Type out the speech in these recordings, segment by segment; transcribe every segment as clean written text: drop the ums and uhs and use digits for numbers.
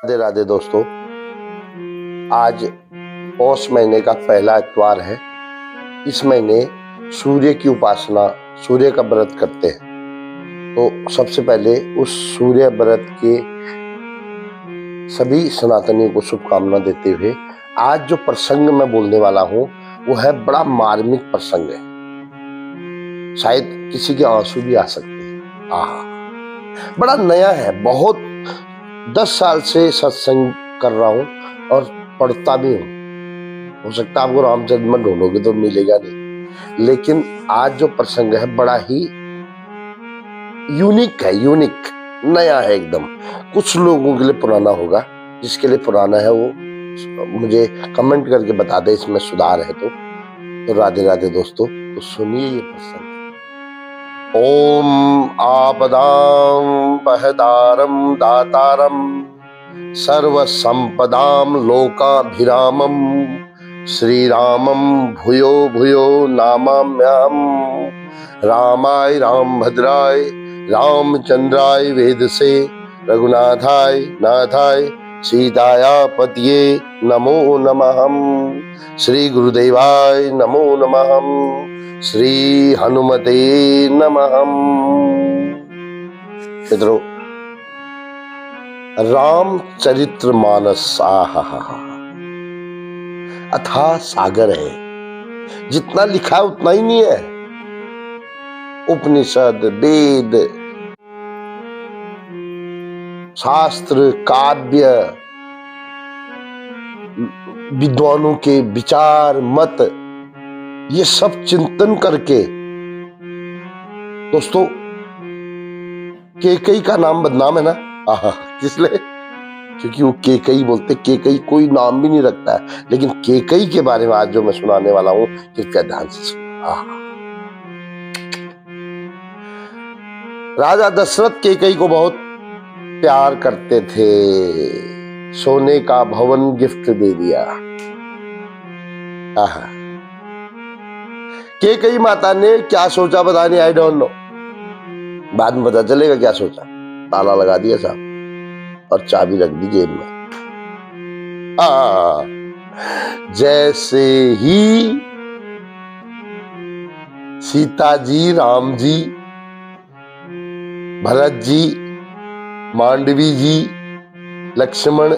राधे राधे दोस्तों। आज पौष महीने का पहला इतवार है। इस महीने सूर्य की उपासना, सूर्य का व्रत करते हैं। तो सबसे पहले उस सूर्य व्रत के सभी सनातनियों को शुभकामना देते हुए आज जो प्रसंग मैं बोलने वाला हूँ वो है बड़ा मार्मिक प्रसंग है। शायद किसी के आंसू भी आ सकते हैं। बड़ा नया है, बहुत 10 साल से सत्संग कर रहा हूँ और पढ़ता भी हूँ। हो सकता है आपको रामचरित में ढूंढोगे तो मिलेगा नहीं, लेकिन आज जो प्रसंग है बड़ा ही यूनिक है, नया है एकदम। कुछ लोगों के लिए पुराना होगा, जिसके लिए पुराना है वो मुझे कमेंट करके बता दे, इसमें सुधार है तो राधे राधे दोस्तों। तो सुनिए ये प्रसंग। ओम आपदां पहतारं दातारं सर्व संपदां लोकाभिरामं श्रीरामं भूयो भूयो नमाम्यहम्। रामाय रामभद्राय रामचंद्राय वेदसे रघुनाथाय नाथाय सीताया पतये नमो नमः। श्री गुरुदेवाय नमो नमः। श्री हनुमते नमः। मित्रों, रामचरितमानस अथाह सागर है। जितना लिखा है उतना ही नहीं है। उपनिषद, वेद, शास्त्र, काव्य, विद्वानों के विचार, मत, ये सब चिंतन करके दोस्तों, केकई का नाम बदनाम है ना। किसलिए? क्योंकि वो केकई बोलते, केकई कोई नाम भी नहीं रखता है, लेकिन केकई के बारे में आज जो मैं सुनाने वाला हूं, कृपया ध्यान से सुनो। राजा दशरथ केकई को बहुत प्यार करते थे। सोने का भवन गिफ्ट दे दिया। केकई माता ने क्या सोचा पता नहीं, आई डोंट नो, बाद में पता चलेगा क्या सोचा। ताला लगा दिया साहब और चाबी रख दी जेब में। जैसे ही सीता जी, राम जी, भरत जी, मांडवी जी, लक्ष्मण,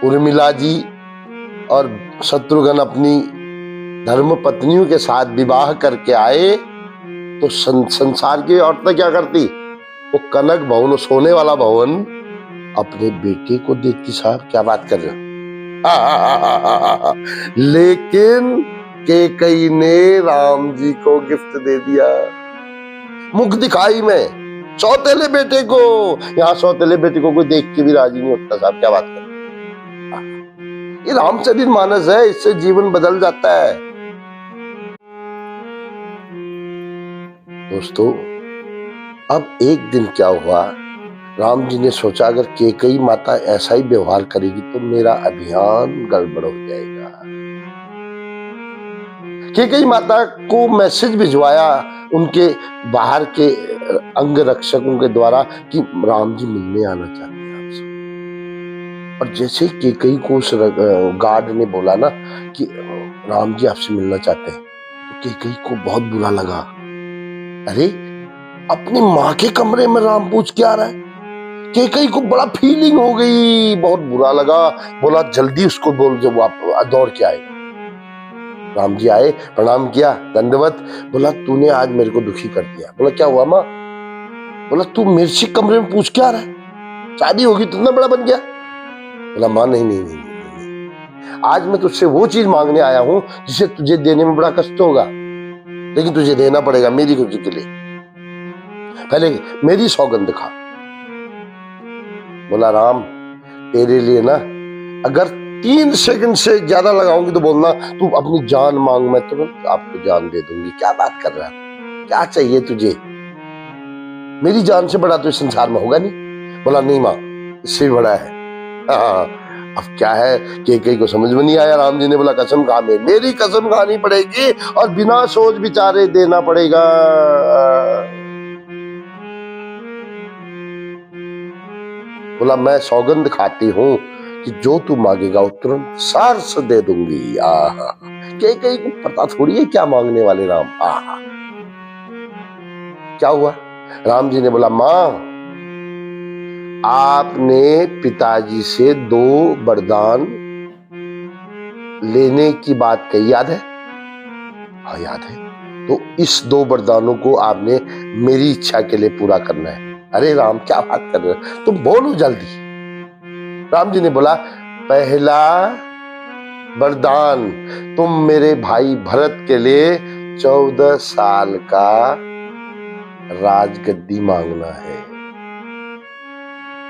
उर्मिला जी और शत्रुघ्न अपनी धर्म पत्नियों के साथ विवाह करके आए तो संसार की औरतें क्या करती? वो कनक भवन, सोने वाला भवन अपने बेटे को देती। साहब क्या बात कर रहे हो? लेकिन केकई ने राम जी को गिफ्ट दे दिया, मुख दिखाई में, सौतेले बेटे को। यहाँ सौतेले बेटे को कोई देख के भी राजी नहीं होता। साहब क्या बात कर रहे हो? ये रामचरितमानस है, इससे जीवन बदल जाता है। दोस्तों, अब एक दिन क्या हुआ, राम जी ने सोचा अगर केकई माता ऐसा ही व्यवहार करेगी तो मेरा अभियान गड़बड़ हो जाएगा। केकई माता को मैसेज भिजवाया उनके बाहर के अंग रक्षकों के द्वारा कि राम जी मिलने आना चाहते हैं आपसे। और जैसे ही केकई को उस गार्ड ने बोला ना कि राम जी आपसे मिलना चाहते हैं, तो केकई को बहुत बुरा लगा। अरे, अपनी माँ के कमरे में राम पूछ के आ रहा है। केकई को बड़ा फीलिंग हो गई, बहुत बुरा लगा। बोला जल्दी उसको बोल जो वो आप दौड़ के आए। राम जी आए, प्रणाम किया, दंडवत। बोला तूने आज मेरे को दुखी कर दिया। बोला क्या हुआ माँ? बोला तू मेरे से कमरे में पूछ के आ रहा है, शादी होगी तो इतना बड़ा बन गया। बोला माँ नहीं नहीं नहीं, नहीं, नहीं। आज मैं तुझसे वो चीज मांगने आया हूं जिसे तुझे देने में बड़ा कष्ट होगा, लेकिन तुझे देना पड़ेगा मेरी खुशी के लिए। पहले मेरी सौगंध खा। बोला राम, तेरे लिए ना अगर 3 सेकंड से ज्यादा लगाऊंगी तो बोलना तू अपनी जान मांग, मैं तुरंत आपको जान दे दूंगी। क्या बात कर रहा है? क्या चाहिए तुझे? मेरी जान से बड़ा तो इस संसार में होगा नहीं। बोला नहीं माँ, इससे भी बड़ा है। अब क्या है, केकई को समझ में नहीं आया। राम जी ने बोला कसम खा, मेरी कसम खानी पड़ेगी और बिना सोच विचारे देना पड़ेगा। बोला मैं सौगंध खाती हूँ कि जो तू मांगेगा वो तुरंत सारस दे दूंगी। आहा, कई को पता थोड़ी है क्या मांगने वाले राम। आहा, क्या हुआ? राम जी ने बोला माँ, आपने पिताजी से 2 वरदान लेने की बात कही, याद है? हाँ याद है। तो इस 2 वरदानों को आपने मेरी इच्छा के लिए पूरा करना है। अरे राम क्या बात कर रहे हो, तुम बोलो जल्दी। राम जी ने बोला पहला वरदान, तुम मेरे भाई भरत के लिए 14 साल का राजगद्दी मांगना है।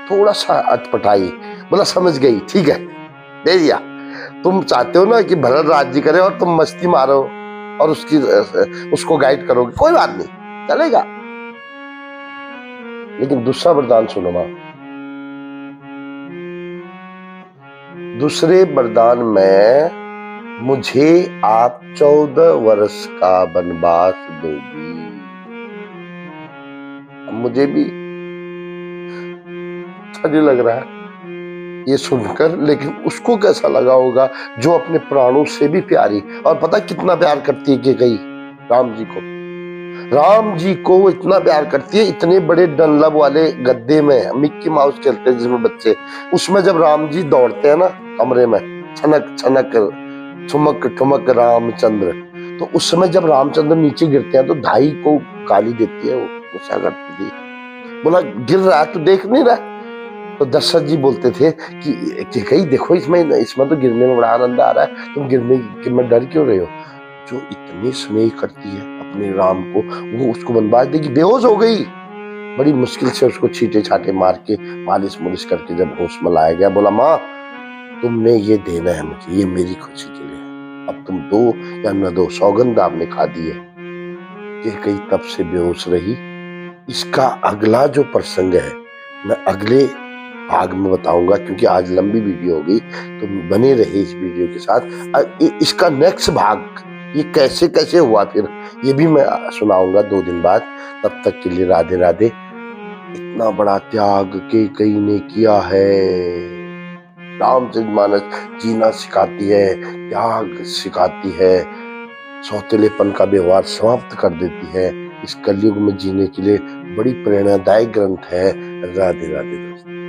थोड़ा सा अटपटाई, बोला समझ गई, ठीक है दे दिया। तुम चाहते हो ना कि भरत राज्य करे और तुम मस्ती मारो और उसको गाइड करोगे, कोई बात नहीं चलेगा। लेकिन दूसरा वरदान सुनो मां, दूसरे वरदान में मुझे आप 14 वर्ष का वनवास दोगी। मुझे भी अच्छा नहीं लग रहा है ये सुनकर, लेकिन उसको कैसा लगा होगा जो अपने प्राणों से भी प्यारी, और पता कितना प्यार करती है कि कई राम जी को। राम जी को इतना प्यार करती है, इतने बड़े डनलप वाले गद्दे में मिक्की माउस खेलते हैं जिसमें बच्चे, उसमें जब राम जी दौड़ते हैं ना कमरे में, छनक छनक ठुमक ठुमक रामचंद्र, तो उस समय जब रामचंद्र नीचे गिरते हैं तो धाई को गाली देती है, वो गुस्सा करती थी, बोला गिर रहा है तो देख नहीं रहा। तो दशरथ जी बोलते थे कि कहीं देखो इसमें तो गिरने में बड़ा आनंद आ रहा है, तुम गिरने में डर क्यों रहे हो? जो इतनी स्नेह करती है अपने राम को, वो उसको वनवास देगी, बेहोश हो गई। बड़ी मुश्किल से उसको छींटे छाटे मार के मालिश मुलिश करके जब होश में लाया गया, बोला माँ तुमने ये देना है मुझे, ये मेरी खुशी के लिए है, अब तुम दो या न दो, सौगंध आपने खा दी है। ये कई तब से बेहोश रही। इसका अगला जो प्रसंग है मैं अगले भाग में बताऊंगा, क्योंकि आज लंबी वीडियो हो गई, तो बने रहे इस वीडियो के साथ। इसका नेक्स्ट भाग ये कैसे कैसे हुआ फिर ये भी मैं सुनाऊंगा 2 दिन बाद। तब तक के लिए राधे राधे। इतना बड़ा त्याग कई ने किया है, रामचरितमानस जीना सिखाती है, त्याग सिखाती है, सौतेलेपन का व्यवहार समाप्त कर देती है। इस कलयुग में जीने के लिए बड़ी प्रेरणादायक ग्रंथ है। राधे राधे दोस्तों।